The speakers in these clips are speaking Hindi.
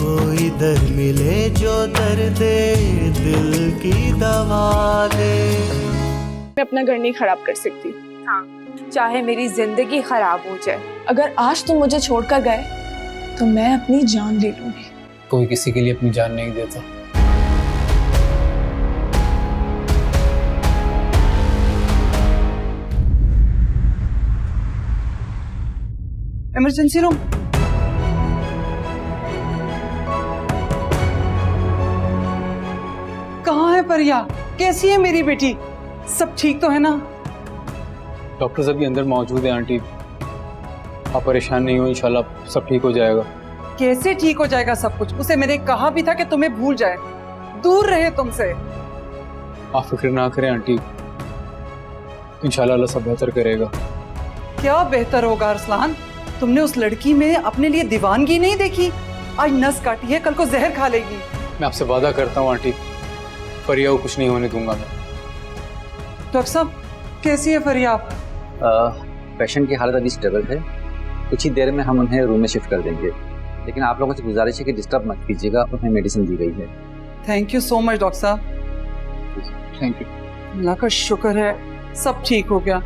कोई दर मिले जो दर्द दिल की दवा दे। मैं अपना घर नहीं खराब कर सकती। हाँ, चाहे मेरी जिंदगी खराब हो जाए। अगर आज तुम मुझे छोड़कर गए तो मैं अपनी जान ले लूंगी। कोई किसी के लिए अपनी जान नहीं देता। Emergency room. कहाँ है परिया? कैसी है मेरी बेटी? सब ठीक तो है ना? डॉक्टर अभी अंदर मौजूद है आंटी, आप परेशान नहीं हो, इंशाल्लाह सब ठीक हो जाएगा। कैसे ठीक हो जाएगा सब कुछ? उसे मैंने कहा भी था कि तुम्हें भूल जाए, दूर रहे तुमसे। आप फिक्र ना करें आंटी, इंशाल्लाह अल्लाह सब बेहतर करेगा। क्या बेहतर होगा अरसलान? तुमने उस लड़की में अपने लिए दीवानगी नहीं देखी? आज नस काटी है, कल को जहर खा लेगी। मैं आपसे वादा करता हूँ आंटी, फरिया को कुछ नहीं होने दूंगा मैं। डॉक्टर साहब, कैसी है फरिया? पेशेंट की हालत अभी स्टेबल है, कुछ ही देर में हम उन्हें रूम में शिफ्ट कर देंगे, लेकिन आप लोगों से गुजारिश है कि डिस्टर्ब मत कीजिएगा, उन्हें मेडिसिन दी गई है। Thank you so much doctor साहब। Thank you. अल्लाह का शुक्र है सब ठीक हो गया।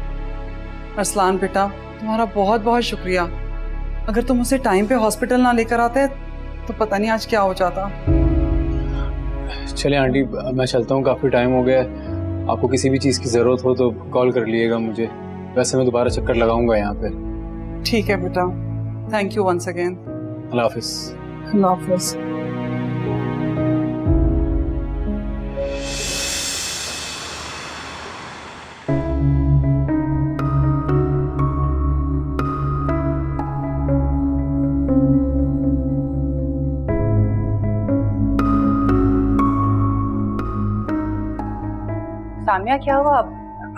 अरसलान बेटा, तुम्हारा बहुत बहुत शुक्रिया। अगर तुम उसे टाइम पे हॉस्पिटल ना लेकर आते तो पता नहीं आज क्या हो जाता। चले आंटी, मैं चलता हूँ, काफ़ी टाइम हो गया है। आपको किसी भी चीज़ की ज़रूरत हो तो कॉल कर लीजिएगा मुझे, वैसे मैं दोबारा चक्कर लगाऊंगा यहाँ पे। ठीक है बेटा, थैंक यू वंस अगेन। अल्लाह हाफिज़। अल्लाह हाफिज़। सामिया, क्या हुआ?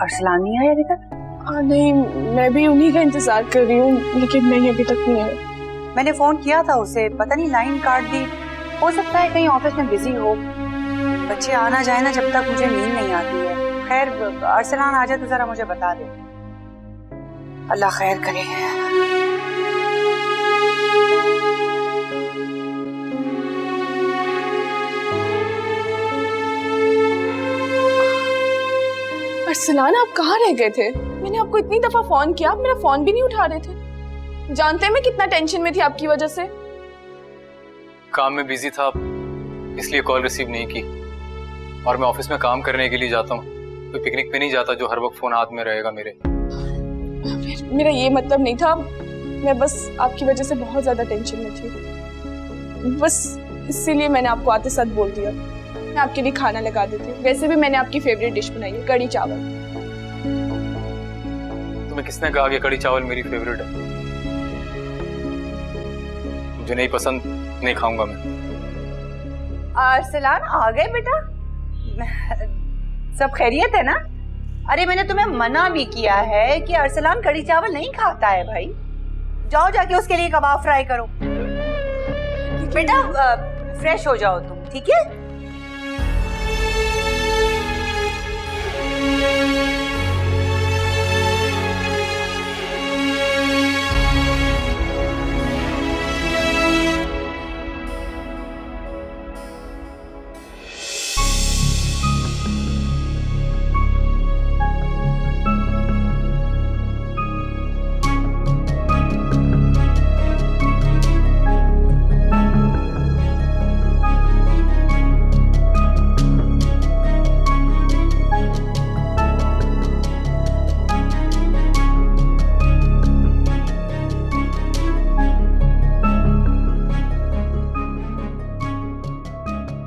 अरसलान नहीं आया अभी तक? नहीं, मैं भी उन्हीं का इंतजार कर रही हूँ, लेकिन नहीं अभी तक नहीं आया। मैंने फोन किया था उसे, पता नहीं लाइन काट दी। हो सकता है कहीं ऑफिस में बिजी हो। बच्चे आना जाए ना जब तक मुझे नींद नहीं आती है। खैर, अरसलान आ जाए तो जरा मुझे बता दे। अल्लाह खैर करे। अरसलान, आप कहाँ रह गए थे? मैंने आपको इतनी दफा फोन किया, आप मेरा फोन भी नहीं उठा रहे थे। जानते हैं मैं कितना टेंशन में थी आपकी वजह से। काम में बिजी था इसलिए कॉल रिसीव नहीं की, और मैं ऑफिस में काम करने के लिए जाता हूँ, कोई पिकनिक पे नहीं जाता जो हर वक्त फोन हाथ में रहेगा मेरे। मेरा ये मतलब नहीं था, मैं बस आपकी वजह से बहुत ज्यादा टेंशन में थी, बस इसीलिए मैंने आपको आते साथ बोल दिया। मैं आपके लिए खाना लगा देती हूँ, वैसे भी मैंने आपकी फेवरेट डिश बनाई है, कड़ी चावल। तुम्हें किसने कहा कि कड़ी चावल मेरी फेवरेट है? मुझे नहीं पसंद, नहीं खाऊंगा मैं। अरसलान आ गए बेटा? सब खैरियत है ना? अरे मैंने तुम्हें मना भी किया है कि अरसलान कड़ी चावल नहीं खाता है भाई। जाओ जाके उसके लिए कबाब फ्राई करो। बेटा फ्रेश हो जाओ तुम, ठीक है?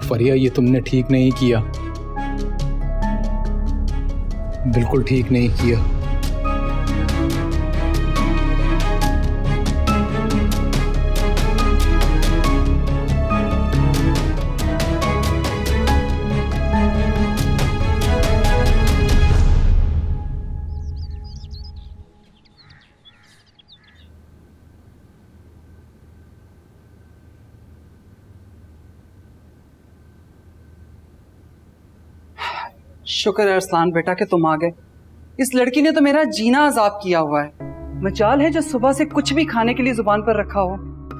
फरिया, ये तुमने ठीक नहीं किया, बिल्कुल ठीक नहीं किया। शुक्र है अरसलान बेटा कि तुम आ गए। इस लड़की ने तो मेरा जीना अजाब किया हुआ है। मजाल है जो सुबह से कुछ भी खाने के लिए जुबान पर रखा हो।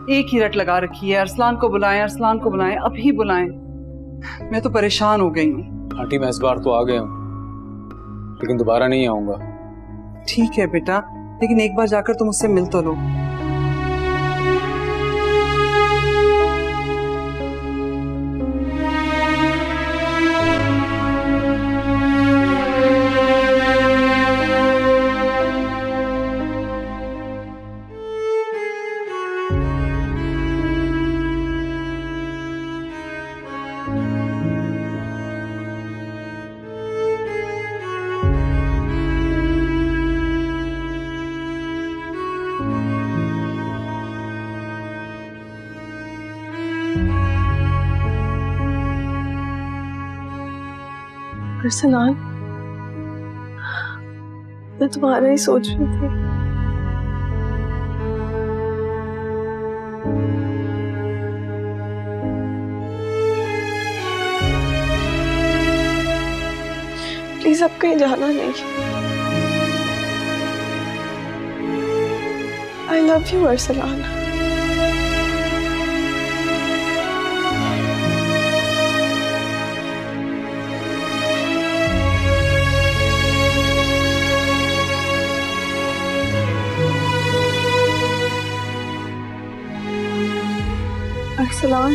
एक ही रट लगा रखी है, अरसलान को बुलाएं, अरसलान को बुलाएं, अभी बुलाएं। मैं तो परेशान हो गई हूँ। आंटी मैं इस बार तो आ गया हूँ, लेकिन दोबारा नहीं आऊंगा। ठीक है बेटा, लेकिन एक बार जाकर तुम उससे मिल तो लो। अरसलान, मैं तुम्हारा ही सोच रही थी। प्लीज अब कहीं जाना नहीं। I love you Arsalan. Arsalan,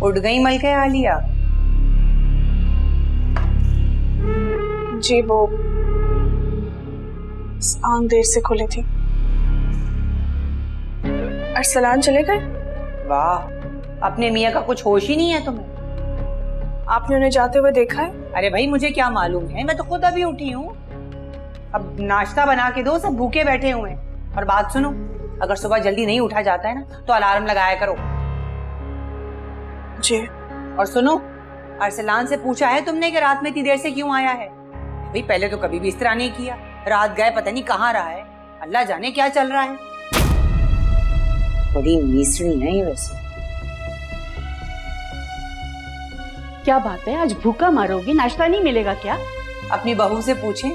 उठ गई मलके आलिया? जी वो आंख देर से खुली थी। अरसलान चले गए? वाह, अपने मियाँ का कुछ होश ही नहीं है तुम्हें। आपने उन्हें जाते हुए देखा है? अरे भाई मुझे क्या मालूम है, मैं तो खुद अभी उठी हूँ। अब नाश्ता बना के दो, सब भूखे बैठे हुए हैं। और बात सुनो, अगर सुबह जल्दी नहीं उठा जाता है ना तो अलार्म लगाया करो। जी। और सुनो, अरसलान से पूछा है तुमने कि रात में इतनी देर से क्यों आया है? भाई पहले तो कभी भी इस तरह नहीं किया। रात गए पता नहीं कहाँ रहा है, अल्लाह जाने क्या चल रहा है। बड़ी मिसरी है ये वैसे। क्या बात है, आज भूखा मारोगी? नाश्ता नहीं मिलेगा क्या? अपनी बहू से पूछें,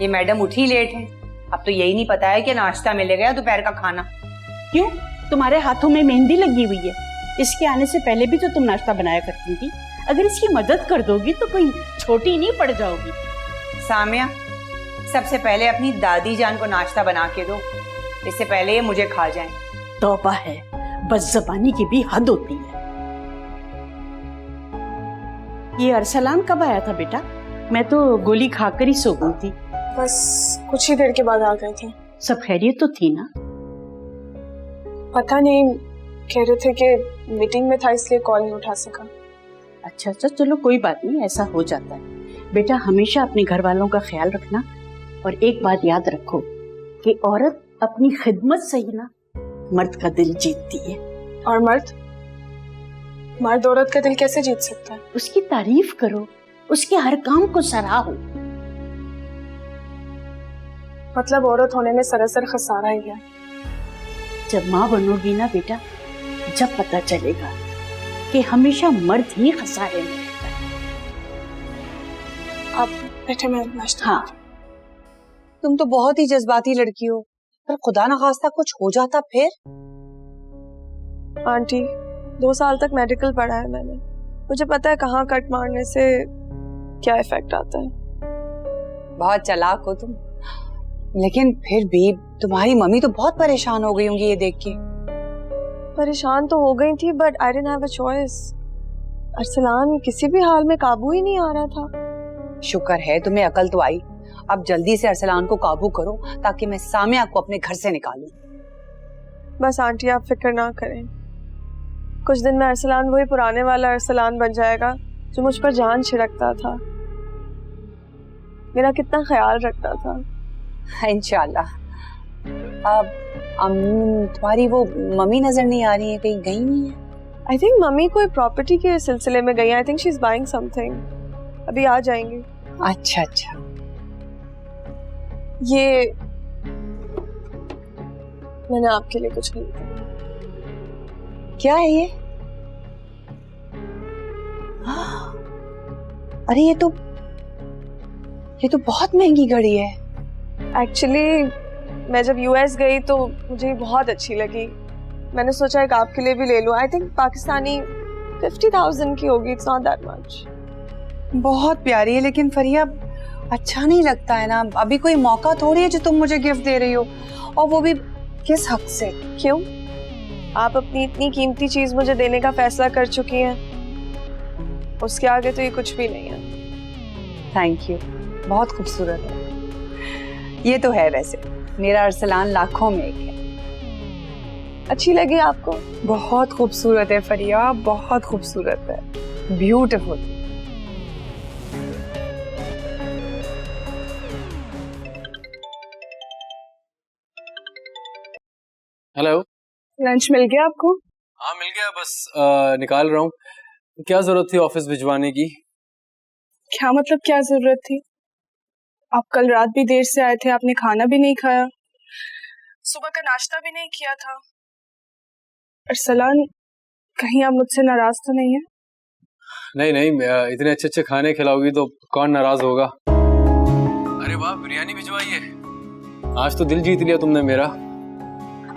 ये मैडम उठी लेट है, अब तो यही नहीं पता है कि नाश्ता मिलेगा या दोपहर का खाना। क्यों, तुम्हारे हाथों में मेहंदी लगी हुई है? इसके आने से पहले भी तो तुम नाश्ता बनाया करती थी। अगर इसकी मदद कर दोगी तो कोई छोटी नहीं पड़ जाओगी। सामिया, सबसे पहले अपनी दादी जान को नाश्ता बना के दो, इससे पहले ये मुझे खा जाएं। तौबा है, बदज़बानी की भी हद होती है। ये अरसलान कब आया था बेटा? मैं तो गोली खाकर ही सो गई थी। बस कुछ ही देर के बाद आ गए थे। सब खैरियत तो थी ना? पता नहीं, कह रहे थे कि मीटिंग में था इसलिए कॉल नहीं उठा सका। अच्छा अच्छा, चलो कोई बात नहीं, ऐसा हो जाता है। बेटा हमेशा अपने घर वालों का ख्याल रखना, और एक बात याद रखो कि औरत अपनी खिदमत से ही ना मर्द का दिल जीतती है। और मर्द औरत का दिल कैसे जीत सकता है? उसकी तारीफ करो, उसके हर काम को सराहो। मतलब औरत होने में सरासर खसारा ही है। जब माँ बनोगी ना बेटा, जब पता चलेगा कि हमेशा मर्द ही खसारे में रहता है। आप बैठे, मैं नाश्ता। हाँ, तुम तो बहुत ही जज्बाती लड़की हो, पर खुदा न खास्ता कुछ हो जाता फिर? आंटी, 2 साल तक मेडिकल पढ़ा है मैंने, मुझे पता है कहाँ कट मारने से क्या इफेक्ट आता है। बहुत चालाक हो तुम, लेकिन फिर भी तुम्हारी मम्मी तो बहुत परेशान हो गई होंगी ये देख के। परेशान तो हो गई थी, but I didn't have a choice. Arsalan किसी भी हाल में काबू ही नहीं आ रहा था। शुक्र है तुम्हें अकल तो आई। अब जल्दी से अरसलान को काबू करो ताकि मैं सामिया को अपने घर से निकालूं। बस आंटी आप फिक्र ना करें, कुछ दिन में अरसलान वही पुराने वाला अरसलान बन जाएगा जो मुझ पर जान छिड़कता था, मेरा कितना ख्याल रखता था। इंशाल्लाह। अब तुम्हारी वो मम्मी नजर नहीं आ रही है, कहीं गई नहीं है? आई थिंक मम्मी कोई प्रॉपर्टी के सिलसिले में गई है। I think she is buying something, अभी आ जाएंगी। अच्छा अच्छा। ये मैंने आपके लिए कुछ खरीदा। क्या है ये? अरे ये तो बहुत महंगी घड़ी है। एक्चुअली मैं जब यूएस गई तो मुझे बहुत अच्छी लगी, मैंने सोचा एक आपके लिए भी ले लूं। आई थिंक पाकिस्तानी 50,000 की होगी, इट्स नॉट दैट मच। बहुत प्यारी है लेकिन फरिया अच्छा नहीं लगता है ना। अभी कोई मौका थोड़ी है जो तुम मुझे गिफ्ट दे रही हो, और वो भी किस हक से? क्यों? आप अपनी इतनी कीमती चीज मुझे देने का फैसला कर चुकी हैं, उसके आगे तो ये कुछ भी नहीं है। थैंक यू, बहुत खूबसूरत है। ये तो है, वैसे मेरा अरसलान लाखों में एक है। अच्छी लगी आपको? बहुत खूबसूरत है फरिया, बहुत खूबसूरत है, ब्यूटीफुल। हेलो। लंच मिल गया आपको? हाँ मिल गया, बस निकाल रहा हूँ। क्या जरूरत थी ऑफिस भिजवाने की? क्या मतलब क्या जरूरत थी? आप कल रात भी देर से आए थे, आपने खाना भी नहीं खाया, सुबह का नाश्ता भी नहीं किया था। अरसलान, कहीं आप मुझसे नाराज तो नहीं है? नहीं नहीं, इतने अच्छे अच्छे खाने खिलाओगी तो कौन नाराज होगा। अरे वाह, बिरयानी भिजवाई है। आज तो दिल जीत लिया तुमने मेरा।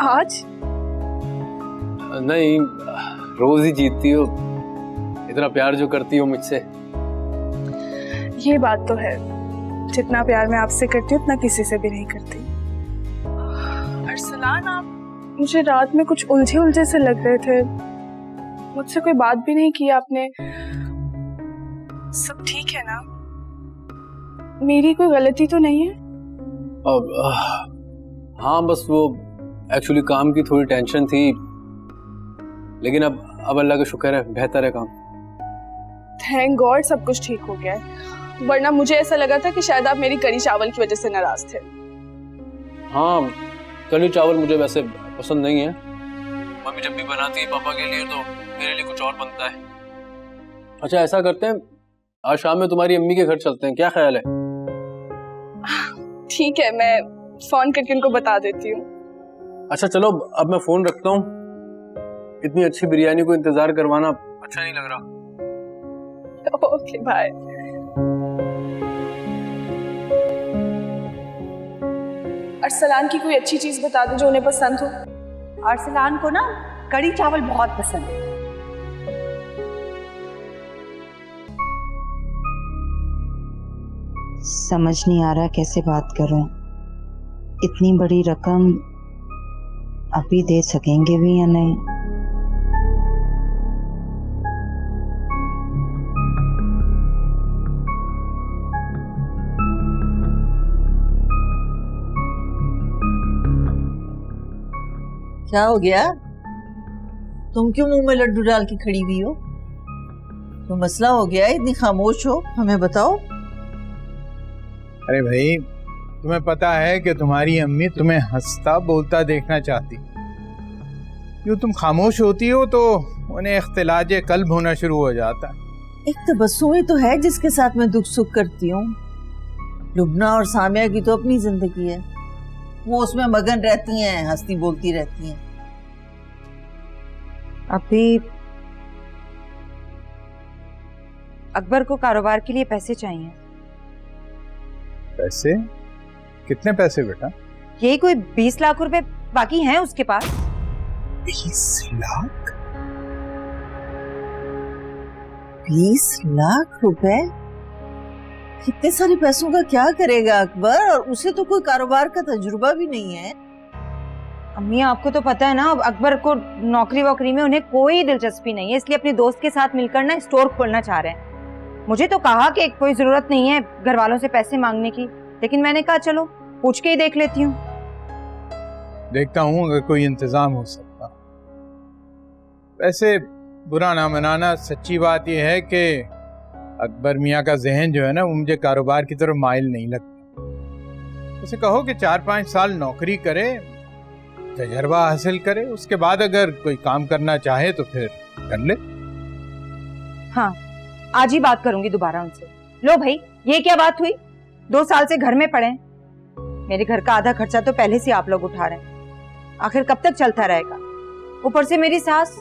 आज? नहीं, रोज ही जीतती हो, इतना प्यार जो करती हो मुझसे। ये बात तो है, जितना प्यार मैं आपसे करती हूँ उतना किसी से भी नहीं करती। अरसलान, आप मुझे रात में कुछ उलझे उलझे से लग रहे थे, मुझसे कोई बात भी नहीं की आपने। सब ठीक है ना? मेरी कोई गलती तो नहीं है? हाँ, बस वो एक्चुअली काम की थोड़ी टेंशन थी, लेकिन अब अल्लाह का शुक्र है बेहतर है काम। थैंक गॉड सब कुछ ठीक हो गया है, वरना मुझे ऐसा लगा था कि शायद आप मेरी कड़ी चावल की वजह से नाराज थे। हाँ, कड़ी चावल मुझे वैसे पसंद नहीं है। मम्मी जब भी बनाती है पापा के लिए तो मेरे लिए कुछ और बनता है। अच्छा ऐसा करते हैं, आज शाम में तुम्हारी अम्मी के घर चलते हैं, क्या ख्याल है? ठीक है, मैं फोन करके उनको बता देती हूँ। अच्छा चलो, अब मैं फोन रखता हूँ। इतनी अच्छी बिरयानी को इंतजार करवाना अच्छा नहीं लग रहा। Okay bye. अरसलान की कोई अच्छी चीज बता दो जो उन्हें पसंद हो। अरसलान को ना कड़ी चावल बहुत पसंद है। समझ नहीं आ रहा कैसे बात करूं। इतनी बड़ी रकम अभी दे सकेंगे भी या नहीं। क्या हो गया? तुम क्यों मुंह में लड्डू डाल के खड़ी हुई हो? तो मसला हो गया है, इतनी खामोश हो, हमें बताओ। अरे भाई, तुम्हें पता है कि तुम्हारी अम्मी तुम्हें हंसता बोलता देखना चाहती। यूँ तुम खामोश होती हो तो उन्हें इख्तिलाज कल्ब होना शुरू हो जाता। एक तबस्सुम ही तो है जिसके साथ मैं दुख सुख करती हूँ। लुबना और सामिया की तो अपनी जिंदगी है, वो उसमें मगन रहती हैं, हंसती बोलती रहती हैं। अभी अकबर को कारोबार के लिए पैसे चाहिए। पैसे? कितने पैसे बेटा? यही कोई 20 लाख रुपए बाकी हैं उसके पास। 20 लाख? 20 लाख रुपए? कितने सारे पैसों का क्या करेगा अकबर? और उसे तो कोई कारोबार का तजुर्बा भी नहीं है। अम्मी आपको तो पता है ना, अकबर को नौकरी वोकरी में उन्हें कोई दिलचस्पी नहीं है, इसलिए अपने दोस्त के साथ मिलकर ना स्टोर खोलना चाह रहे हैं। मुझे तो कहा कि कोई जरूरत नहीं है घर वालों से पैसे मांगने की, लेकिन मैंने कहा चलो पूछ के ही देख लेती हूँ। देखता हूँ अगर कोई इंतजाम हो सकता। वैसे बुरा ना मनाना, सच्ची बात यह है कि अकबर मियाँ का जहन जो है ना, वो मुझे कारोबार की तरफ माइल नहीं लगता। उसे कहो कि 4-5 साल नौकरी करे, तजर्बा हासिल करे, उसके बाद अगर कोई काम करना चाहे तो फिर कर ले। हाँ, आज ही बात करूंगी दोबारा उनसे। लो भाई, ये क्या बात हुई? 2 साल से घर में पड़े हैं। मेरे घर का आधा खर्चा तो पहले से आप लोग उठा रहे हैं, आखिर कब तक चलता रहेगा? ऊपर से मेरी सास,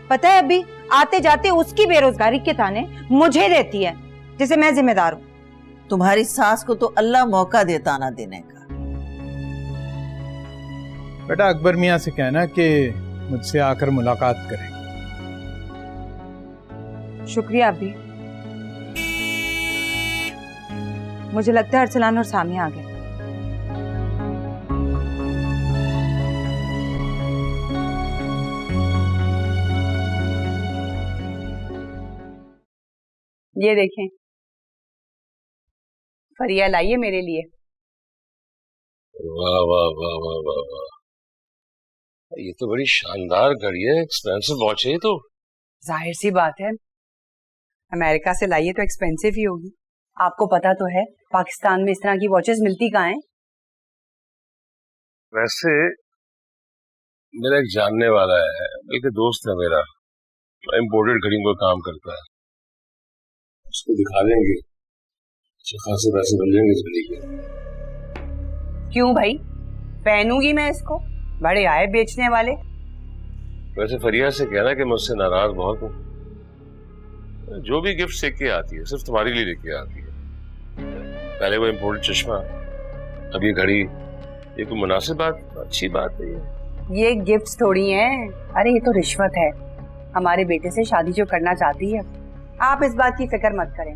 पता है अभी आते जाते उसकी बेरोजगारी के ताने मुझे देती है, जिसे मैं जिम्मेदार हूँ। तुम्हारी सास को तो अल्लाह मौका देता ना देने का। बेटा अकबर मियाँ से कहना कि मुझसे आकर मुलाकात करें। शुक्रिया अभी। मुझे लगता है अरसलान और सामिया आ गए। ये देखें, फरिया लाइए मेरे लिए। वाह वाह वाह वाह वाह वाह, ये तो बड़ी शानदार घड़ी है, एक्सपेंसिव वॉच है ये तो। जाहिर सी बात है, अमेरिका से लाइए तो एक्सपेंसिव ही होगी। आपको पता तो है पाकिस्तान में इस तरह की वॉचेस मिलती कहाँ हैं। वैसे मेरा एक जानने वाला है, बल्कि दोस्त है मेरा, इम्पोर्टेड घड़ियों का काम करता है, उसको दिखा देंगे, अच्छे खासे पैसे मिल जाएंगे इस घड़ी के। क्यों भाई, पहनूंगी मैं इसको, बड़े आए बेचने वाले। वैसे फरिया से कहना कि मुझसे नाराज बहुत हूँ, जो भी गिफ्ट लेके आती है सिर्फ तुम्हारे लिए लेके आती है। पहले वो इम्पोर्टेड चश्मा, अब ये घड़ी, ये कोई मुनासिब बात, अच्छी बात है ये गिफ्ट्स थोड़ी हैं, अरे ये तो रिश्वत है। हमारे बेटे से शादी जो करना चाहती है, आप इस बात की फिक्र मत करें,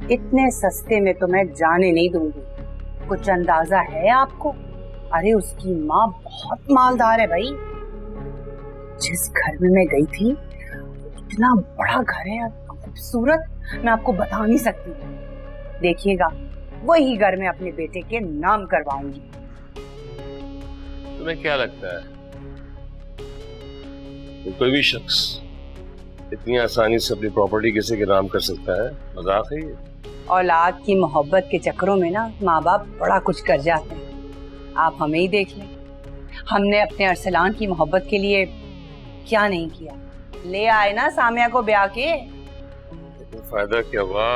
इतने सस्ते में तो मैं जाने नहीं दूंगी। कुछ अंदाजा है आपको? अरे उसकी माँ बहुत मालदार है भाई। जिस घर में मैं गई थी, इतना बड़ा घर है, खूबसूरत, मैं आपको बता नहीं सकती। देखिएगा, वही घर में अपने बेटे के नाम करवाऊंगी। तुम्हें क्या लगता है कि कोई भी शख्स इतनी आसानी से अपनी प्रॉपर्टी किसी के नाम कर सकता है? मजाक है ये? औलाद की मोहब्बत के चक्करों में ना माँ बाप बड़ा कुछ कर जाते हैं। आप हमें ही देख लें, हमने अपने अरसलान की मोहब्बत के लिए क्या नहीं किया। ले आए ना सामिया को ब्याह के। तो फायदा क्या हुआ?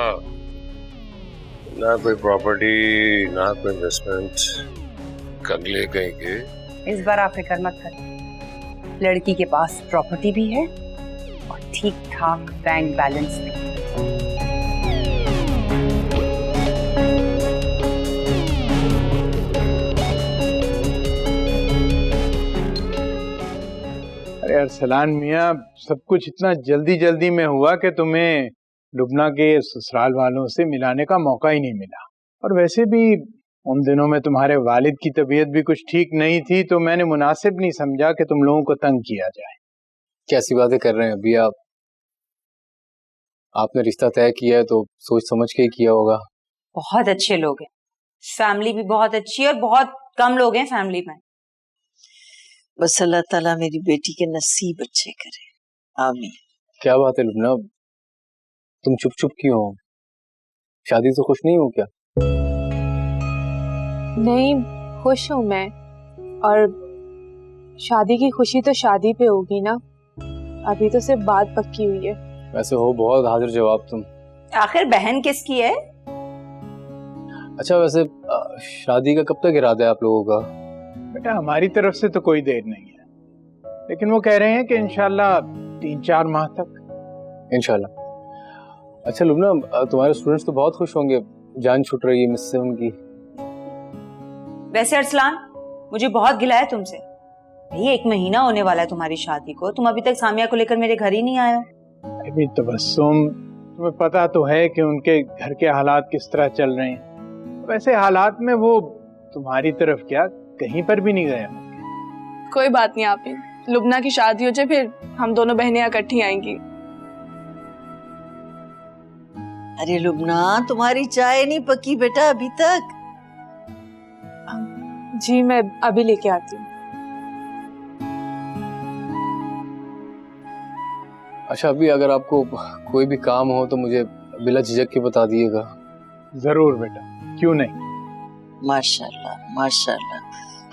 ना कोई प्रॉपर्टी, ना कोई इन्वेस्टमेंट, कंगले कहीं के। इस बार आप फिक्र मत करें, लड़की के पास प्रॉपर्टी भी है और ठीक ठाक बैंक बैलेंस भी। अरे अरसलान मियाँ, सब कुछ इतना जल्दी जल्दी में हुआ कि तुम्हें लुबना के ससुराल वालों से मिलाने का मौका ही नहीं मिला। और वैसे भी उन दिनों में तुम्हारे वालिद की तबीयत भी कुछ ठीक नहीं थी, तो मैंने मुनासिब नहीं समझा कि तुम लोगों को तंग किया जाए। कैसी बातें कर रहे हैं अभी आप? आपने रिश्ता तय किया है तो सोच समझ के ही किया होगा। बहुत अच्छे लोग हैं, फैमिली भी बहुत अच्छी है और बहुत कम लोग हैं फैमिली में। बस अल्लाह ताला मेरी बेटी के नसीब अच्छे करे, आमीन। क्या बात है लुबना, तुम चुप चुप क्यों हो? शादी से खुश नहीं हो क्या? नहीं, खुश हूँ मैं, और शादी की खुशी तो शादी पे होगी ना, अभी तो सिर्फ बात पक्की हुई है। वैसे हो बहुत हाजिर जवाब तुम। आखिर बहन किसकी है? अच्छा वैसे शादी का कब तक इरादा है आप लोगों का? बेटा हमारी तरफ से तो कोई देर नहीं है, लेकिन वो कह रहे हैं कि इंशाल्लाह 3-4 माह तक। इंशाल्लाह। अच्छा लुबना, तुम्हारे स्टूडेंट्स तो बहुत खुश होंगे, जान छूट रही है मुझसे उनकी। वैसे अरसलान, मुझे बहुत गिला है तुमसे। भाई 1 महीना होने वाला है तुम्हारी शादी को, तुम अभी तक सामिया को लेकर मेरे घर ही नहीं आए हो। अभी तबस्सुम, तुम्हें पता तो है कि उनके घर के हालात किस तरह चल रहे हैं। वैसे हालात में वो तुम्हारी तरफ क्या कहीं पर भी नहीं गए। कोई बात नहीं आप ही, लुबना की शादी हो जाए फिर हम दोनों बहनें इकट्ठी आएंगी। अरे लुबना, तुम्हारी चाय नहीं पकी बेटा अभी तक। जी मैं अभी लेके आती हूँ। अच्छा, अभी अगर आपको कोई भी काम हो तो मुझे बिला झिझक के बता दिएगा। जरूर बेटा, क्यों नहीं। माशाल्लाह माशाल्लाह,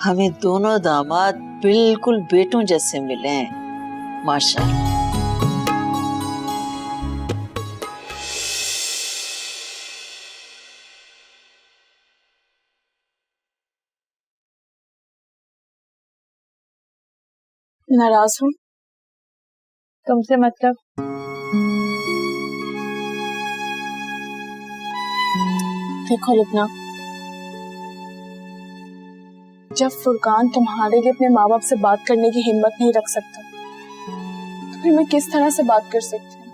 हमें दोनों दामाद बिल्कुल बेटों जैसे मिले हैं, माशाल्लाह। नाराज हूँ तुमसे? मतलब देखो लुबना, जब फुरकान तुम्हारे लिए अपने माँ बाप से बात करने की हिम्मत नहीं रख सकता तो फिर मैं किस तरह से बात कर सकती हूँ?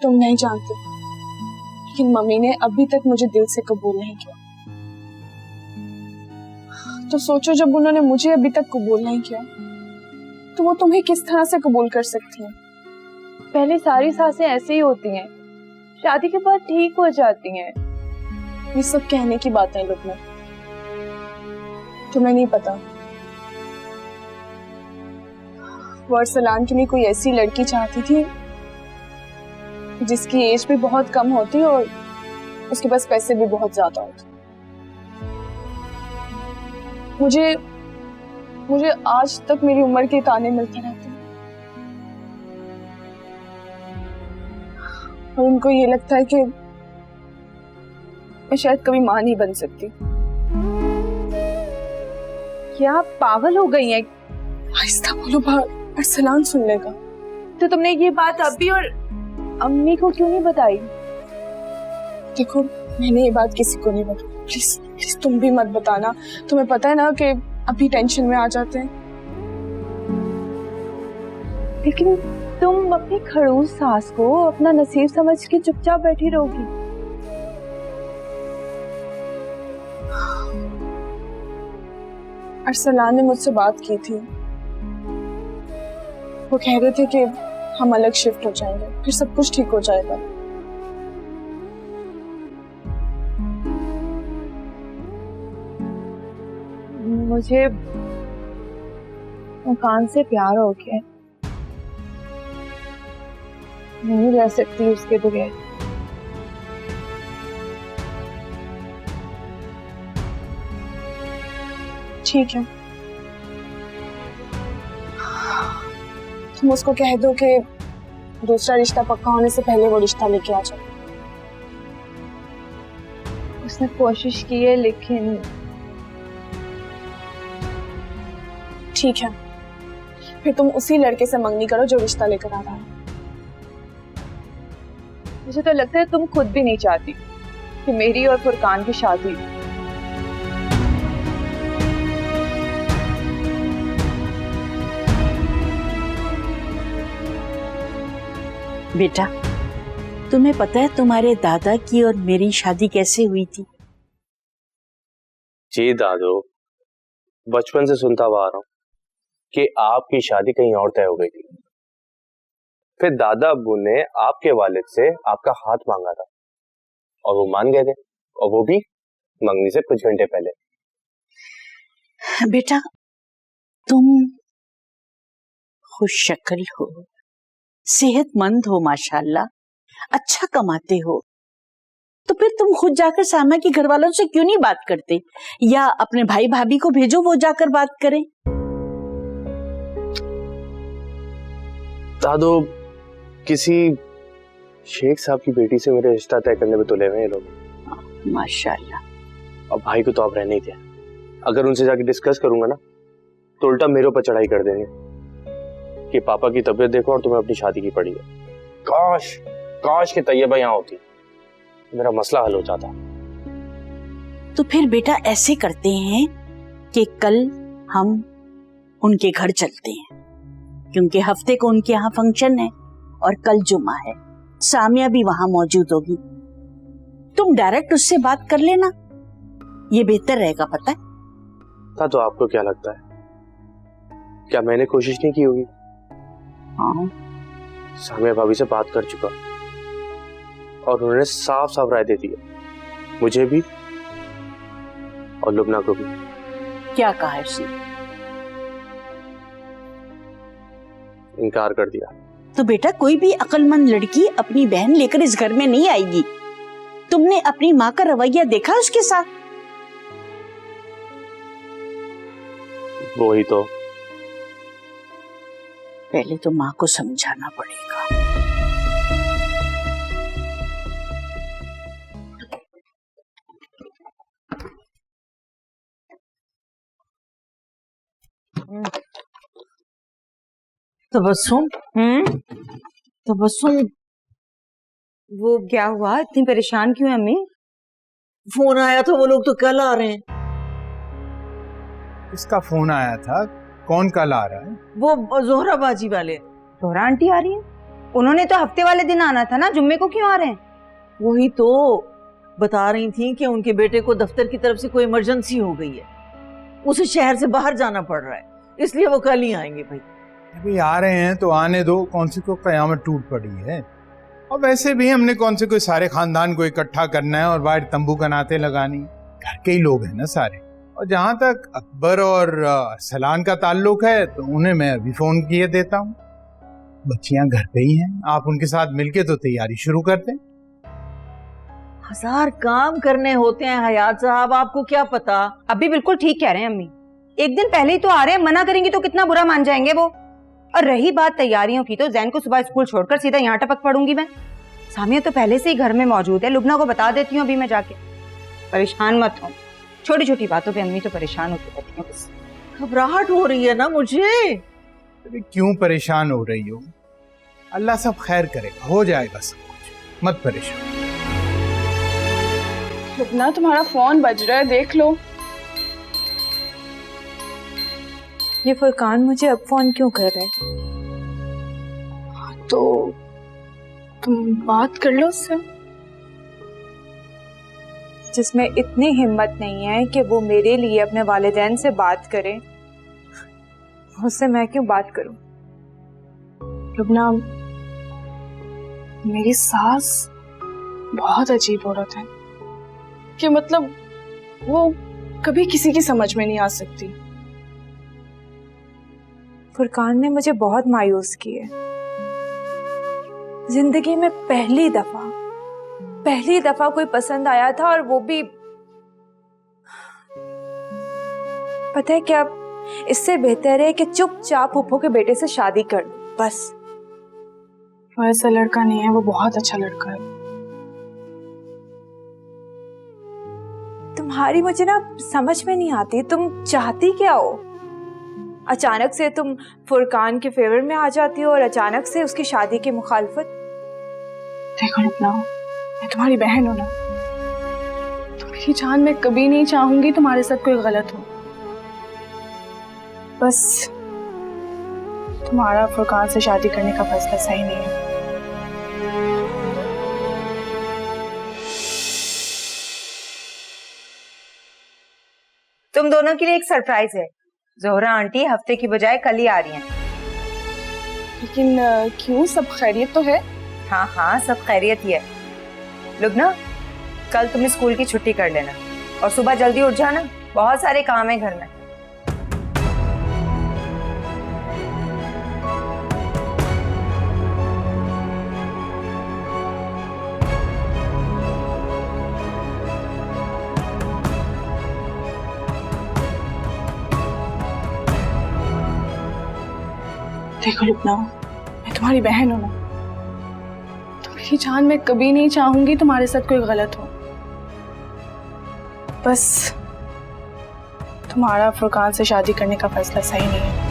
तुम नहीं जानते, लेकिन मम्मी ने अभी तक मुझे दिल से कबूल नहीं किया। तो सोचो, जब उन्होंने मुझे अभी तक कबूल नहीं किया तो वो तुम्हें किस तरह से कबूल कर सकती हैं? पहले सारी सासें ऐसे ही होती हैं, शादी के बाद ठीक हो जाती हैं। ये सब कहने की बातें लुबना, तुम्हें नहीं पता वो अरसलान के लिए कोई ऐसी लड़की चाहती थी जिसकी एज भी बहुत कम होती और उसके पास पैसे भी बहुत ज्यादा होते। मुझे आज तक मेरी उम्र के ताने मिलते रहते हैं और उनको ये लगता है कि मैं शायद कभी मां नहीं बन सकती। क्या आप पागल हो गई हैं? आहिस्ता बोलो, बाहर अरसलान सुन लेगा। तो तुमने ये बात अभी और अम्मी को क्यों नहीं बताई? देखो, मैंने ये बात किसी को नहीं बताई। प्लीज प्लीज तुम भी मत बताना। तुम्हें पता है ना कि अभी टेंशन में आ जाते हैं। लेकिन तुम अपनी खड़ूस सास को अपना नसीब समझ के चुपचाप बैठी रहोगी। अरसलान ने मुझसे बात की थी, वो कह रहे थे कि हम अलग शिफ्ट हो जाएंगे, फिर सब कुछ ठीक हो जाएगा। मुझे मकान से प्यार हो गया, नहीं रह सकती उसके बगैर। ठीक है, तुम उसको कह दो कि दूसरा रिश्ता पक्का होने से पहले वो रिश्ता लेके आ जाए। उसने कोशिश की है, लेकिन ठीक है, फिर तुम उसी लड़के से मंगनी करो जो रिश्ता लेकर आ रहा है। मुझे तो लगता है तुम खुद भी नहीं चाहती कि मेरी और फुरकान की शादी। बेटा, तुम्हें पता है तुम्हारे दादा की और मेरी शादी कैसे हुई थी? जी दादू, बचपन से सुनता हुआ आ रहा हूँ कि आपकी शादी कहीं और तय हो गई थी। फिर दादा अब्बू ने आपके वालिद से आपका हाथ मांगा था और वो मान गए थे, और वो भी मंगनी से कुछ घंटे पहले। बेटा, तुम खुश शक्ल हो, सेहतमंद हो, माशाल्लाह, अच्छा कमाते हो, तो फिर तुम खुद जाकर सामा के घर वालों से क्यों नहीं बात करते? या अपने भाई भाभी को भेजो, वो जाकर बात करें। दादू, किसी शेख साहब की बेटी से मेरे रिश्ता तय करने में तुले हुए हैं लोग। माशाल्लाह। अब भाई को तो आप रहने ही दिया, अगर उनसे जाके डिस्कस करूंगा ना तो उल्टा मेरे ऊपर चढ़ाई कर देंगे कि पापा की तबीयत देखो और तुम्हें अपनी शादी की पड़ी है। काश काश कि तैयबा यहाँ होती, मेरा मसला हल हो जाता। तो फिर बेटा ऐसे करते हैं कि कल हम उनके घर चलते हैं, क्योंकि हफ्ते को उनके यहाँ फंक्शन है और कल जुमा है, सामिया भी वहां मौजूद होगी। तुम डायरेक्ट उससे बात कर लेना, ये बेहतर रहेगा। पता है तो आपको क्या लगता है, क्या मैंने कोशिश नहीं की होगी? हाँ, सामिया भाभी से बात कर चुका और उन्होंने साफ साफ राय दे दी है, मुझे भी और लुबना को भी। क्या कहा है उसने? इनकार कर दिया। तो बेटा कोई भी अक्लमंद लड़की अपनी बहन लेकर इस घर में नहीं आएगी। तुमने अपनी माँ का रवैया देखा उसके साथ? वही तो। पहले तो माँ को समझाना पड़ेगा। तबस्सुम, तबस्सुम, वो क्या हुआ, इतनी परेशान क्यों है अम्मी? फोन आया था, वो लोग तो कल आ रहे हैं। किसका फोन आया था? कौन कल आ रहा है? वो जोहरा बाजी वाले। जोहरा आंटी आ रही है? उन्होंने तो हफ्ते वाले दिन आना था ना, जुम्मे को क्यों आ रहे हैं? वही तो बता रही थी कि उनके बेटे को दफ्तर की तरफ से कोई इमरजेंसी हो गई है, उसे शहर से बाहर जाना पड़ रहा है, इसलिए वो कल ही आएंगे। भाई अभी आ रहे हैं तो आने दो, कौन सी को कयामत टूट पड़ी है। और वैसे भी हमने कौन से कोई सारे खानदान को इकट्ठा करना है और बाहर तंबू कनाते लगानी, घर के ही लोग हैं ना सारे। और जहां तक अकबर और सलान का ताल्लुक है तो उन्हें मैं अभी फोन किए देता हूँ। बच्चियां घर पे ही हैं, आप उनके साथ मिलके तो तैयारी शुरू कर दें। 1000 काम करने होते हैं हयात साहब, आपको क्या पता। अभी बिल्कुल ठीक कह रहे हैं अम्मी, एक दिन पहले ही तो आ रहे हैं, मना करेंगी तो कितना बुरा मान जाएंगे वो। और रही बात तैयारियों की, तो जैन को सुबह स्कूल छोड़कर सीधा यहाँ टपक पड़ूंगी मैं। सामिया तो पहले से ही घर में मौजूद है, लुबना को बता देती हूँ अभी मैं जाके। परेशान मत हो, छोटी छोटी बातों पे अम्मी तो परेशान होती रहती हैं बस। घबराहट हो रही है ना मुझे। अभी क्यों परेशान हो रही हो? अल्लाह सब खैर करेगा, हो जाएगा सब कुछ, मत परेशान। लुबना तुम्हारा फोन बज रहा है, देख लो। ये फुरकान मुझे अब फोन क्यों कर रहे हैं? तो तुम बात कर लो उससे। जिसमें इतनी हिम्मत नहीं है कि वो मेरे लिए अपने वालिदैन से बात करे, उससे मैं क्यों बात करूं? लुबना, मेरी सास बहुत अजीब औरत है कि मतलब वो कभी किसी की समझ में नहीं आ सकती। फुरकान ने मुझे बहुत मायूस किया। जिंदगी में पहली दफा कोई पसंद आया था, और वो भी पता है क्या, इससे बेहतर है कि चुपचाप फूफो के बेटे से शादी कर लो बस। वो ऐसा लड़का नहीं है, वो बहुत अच्छा लड़का है। तुम्हारी मुझे ना समझ में नहीं आती, तुम चाहती क्या हो? अचानक से तुम फुरकान के फेवर में आ जाती हो और अचानक से उसकी शादी की मुखालफत। देखो लुबना, मैं तुम्हारी बहन हूं ना, तो मेरी जान मैं कभी नहीं चाहूंगी तुम्हारे साथ कोई गलत हो। बस तुम्हारा फुरकान से शादी करने का फैसला सही नहीं है। तुम दोनों के लिए एक सरप्राइज है। जोहरा आंटी हफ्ते की बजाय कल ही आ रही हैं। लेकिन क्यों, सब खैरियत तो है? हाँ हाँ, सब खैरियत ही है। लुबना, कल तुम स्कूल की छुट्टी कर लेना और सुबह जल्दी उठ जाना, बहुत सारे काम है घर में। देखो लुबना, मैं तुम्हारी बहन हूं ना, तो मेरी जान मैं कभी नहीं चाहूंगी तुम्हारे साथ कोई गलत हो। बस तुम्हारा फुरकान से शादी करने का फैसला सही नहीं है।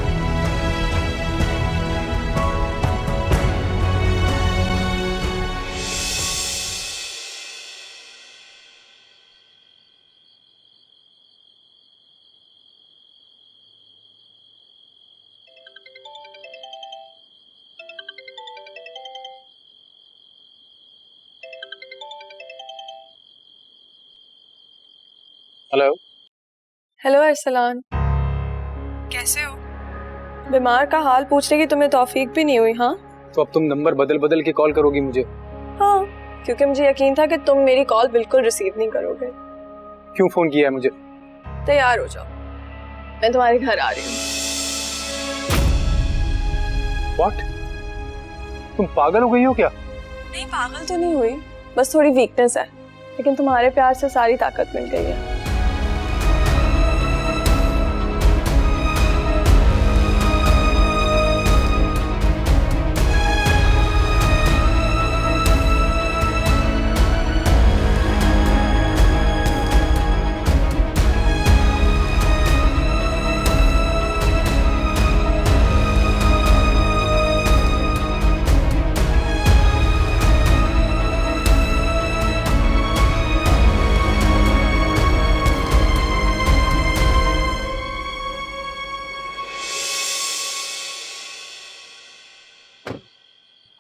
हेलो। हेलो अरसलान, कैसे हो? बीमार का हाल पूछने की तुम्हें तौफीक भी नहीं हुई। हाँ तो अब तुम नंबर बदल बदल के कॉल करोगी मुझे? हाँ, क्योंकि मुझे यकीन था कि तुम मेरी कॉल बिल्कुल रिसीव नहीं करोगे। क्यों फोन किया है मुझे? तैयार हो जाओ, मैं तुम्हारे घर आ रही हूँ। What? तुम पागल हो गई हो क्या? नहीं, पागल तो नहीं हुई, बस थोड़ी वीकनेस है, लेकिन तुम्हारे प्यार से सारी ताकत मिल गई है।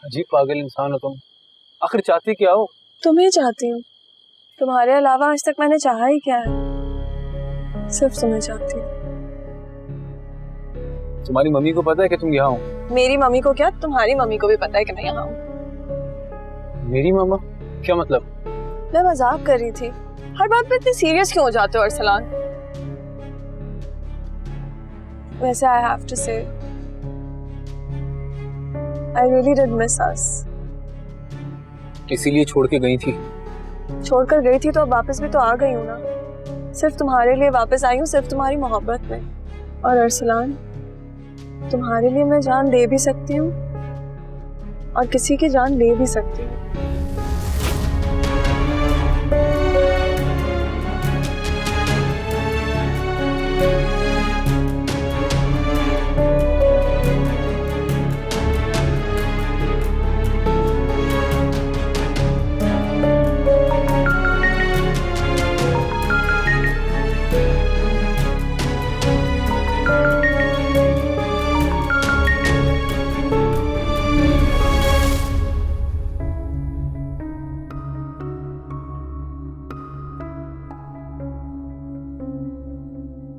अजीब पागल इंसान हो तुम। आखिर चाहती क्या हो? तुम्हें चाहती हूँ, तुम्हारे अलावा आज तक मैंने चाहा ही क्या है, सिर्फ तुम्हें चाहती हूँ। तुम्हारी मम्मी को पता है कि तुम यहाँ हो? मेरी मम्मी को क्या, तुम्हारी मम्मी को भी पता है कि मैं यहाँ हूँ। मेरी मम्मा? क्या मतलब? मैं मजाक कर रही थी, हर बात पे इतनी सीरियस क्यों हो जाते हो अरसलान? वैसे आई हैव टू से I really did miss us. इसीलिए छोड़ के गई थी? छोड़कर गई थी तो अब वापस भी तो आ गई हूँ ना, सिर्फ तुम्हारे लिए वापस आई हूँ, सिर्फ तुम्हारी मोहब्बत में। और अरसलान, तुम्हारे लिए मैं जान दे भी सकती हूँ और किसी की जान ले भी सकती हूँ।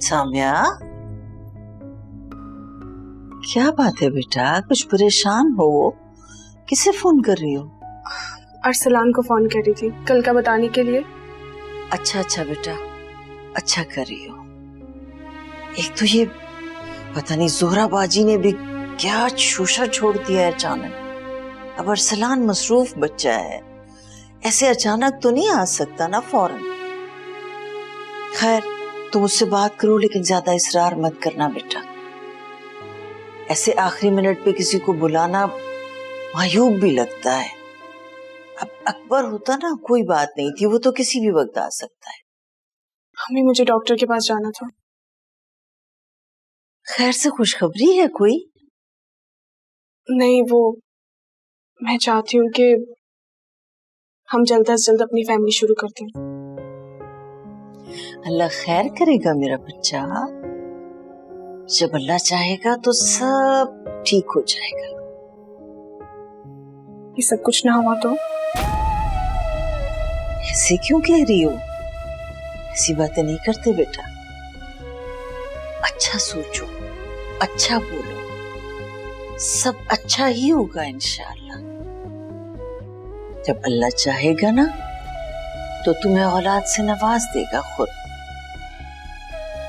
सामिया, क्या बात है बेटा, कुछ परेशान हो? किसे फोन कर रही हो? अरसलान को फोन कर रही थी कल का बताने के लिए। अच्छा अच्छा बेटा, अच्छा कर रही हो। एक तो ये पता नहीं जोहराबाजी ने भी क्या शोशा छोड़ दिया है अचानक। अब अरसलान मसरूफ बच्चा है, ऐसे अचानक तो नहीं आ सकता ना फौरन। खैर, तुम उससे बात करो लेकिन ज्यादा इसरार मत करना बेटा। ऐसे आखिरी मिनट पे किसी को बुलाना मायूब भी लगता है। अब अकबर होता ना, कोई बात नहीं थी, वो तो किसी भी वक्त आ सकता है। हमें मुझे डॉक्टर के पास जाना था। खैर से खुशखबरी है कोई? नहीं, वो मैं चाहती हूँ कि हम जल्द से जल्द अपनी फैमिली शुरू करते हैं। अल्लाह खैर करेगा मेरा बच्चा, जब अल्लाह चाहेगा तो सब ठीक हो जाएगा। ये सब कुछ ना हुआ तो? ऐसे क्यों कह रही हो? ऐसी बातें नहीं करते बेटा। अच्छा सोचो, अच्छा बोलो, सब अच्छा ही होगा इंशाअल्लाह। जब अल्लाह चाहेगा ना तो तुम्हें औलाद से नवाज देगा खुद।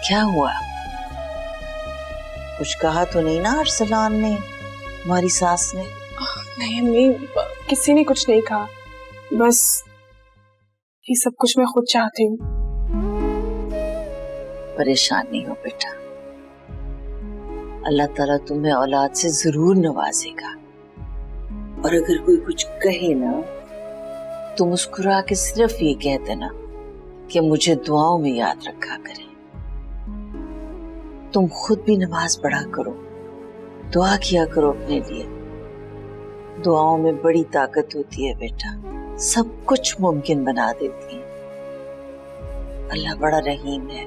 क्या हुआ, कुछ कहा तो नहीं ना अरसलान ने, हमारी सास ने? नहीं अम्मी, किसी ने कुछ नहीं कहा, बस ये सब कुछ मैं खुद चाहती हूँ। परेशान नहीं हो बेटा, अल्लाह ताला तुम्हें औलाद से जरूर नवाजेगा। और अगर कोई कुछ कहे ना तो मुस्कुरा के सिर्फ ये कह देना कि मुझे दुआओं में याद रखा करे। तुम खुद भी नमाज पढ़ा करो, दुआ किया करो अपने लिए। दुआओं में बड़ी ताकत होती है बेटा, सब कुछ मुमकिन बना देती है। अल्लाह बड़ा रहीम है,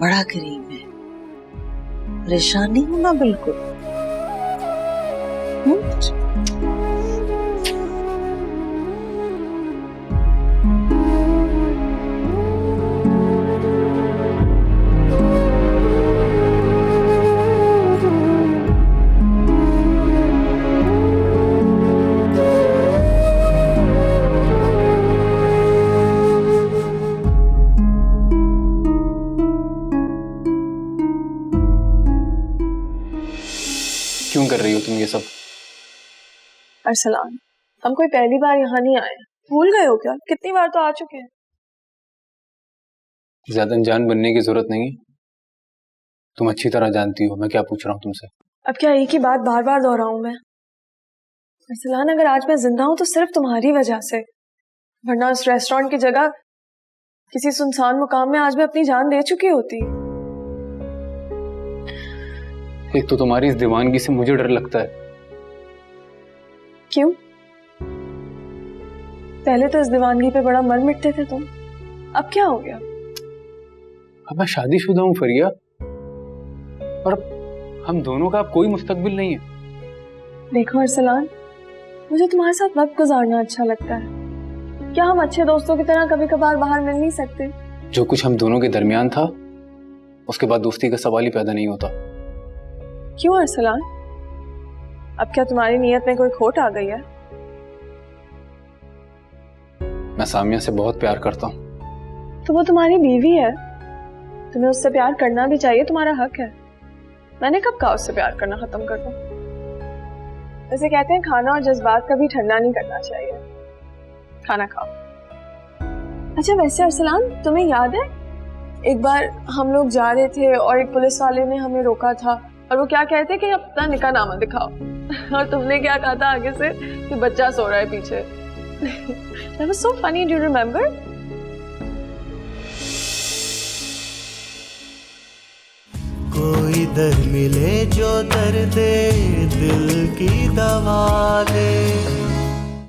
बड़ा करीम है। परेशान नहीं होना बिल्कुल। क्यों कर रही हो तुम ये सब? अरसलान, हम कोई पहली बार यहाँ नहीं आए, भूल गए हो क्या? कितनी बार तो आ चुके हैं। ज्यादा अनजान बनने की जरूरत नहीं है, तुम अच्छी तरह जानती हो मैं क्या पूछ रहा हूँ तुमसे। अब क्या एक ही बात बार बार दोहराऊं मैं? अरसलान, अगर आज मैं जिंदा हूं तो सिर्फ तुम्हारी वजह से, वरना उस रेस्टोरेंट की जगह किसी सुनसान मुकाम में आज मैं अपनी जान दे चुकी होती। एक तो तुम्हारी इस दीवानगी से मुझे डर लगता है। क्यों? पहले तो इस दीवानगी पे बड़ा मर मिटते थे तुम, अब क्या हो गया? अब मैं शादीशुदा हूँ फरिया, और हम दोनों का अब कोई मुस्तकबिल नहीं है। देखो अरसलान, मुझे तुम्हारे साथ वक्त गुजारना अच्छा लगता है। क्या हम अच्छे दोस्तों की तरह कभी कभार बाहर मिल नहीं सकते? जो कुछ हम दोनों के दरमियान था उसके बाद दोस्ती का सवाल ही पैदा नहीं होता। क्यों अरसलान? अब क्या तुम्हारी नीयत में कोई खोट आ गई है? मैं सामिया से बहुत प्यार करता हूँ। तो वो तुम्हारी बीवी है, तुम्हें उससे प्यार करना भी चाहिए, तुम्हारा हक है। मैंने कब कहा उससे प्यार करना खत्म कर दो? वैसे कहते हैं खाना और जज्बात कभी ठंडा नहीं करना चाहिए। खाना खाओ। अच्छा वैसे अरसलान, तुम्हें याद है एक बार हम लोग जा रहे थे और एक पुलिस वाले ने हमें रोका था और वो क्या कहते कि अपना निकाहनामा दिखाओ और तुमने क्या कहा था आगे से कि बच्चा सो रहा है पीछे। That was so funny, do you remember? कोई दर मिले जो दर्द दिल की दवा दे।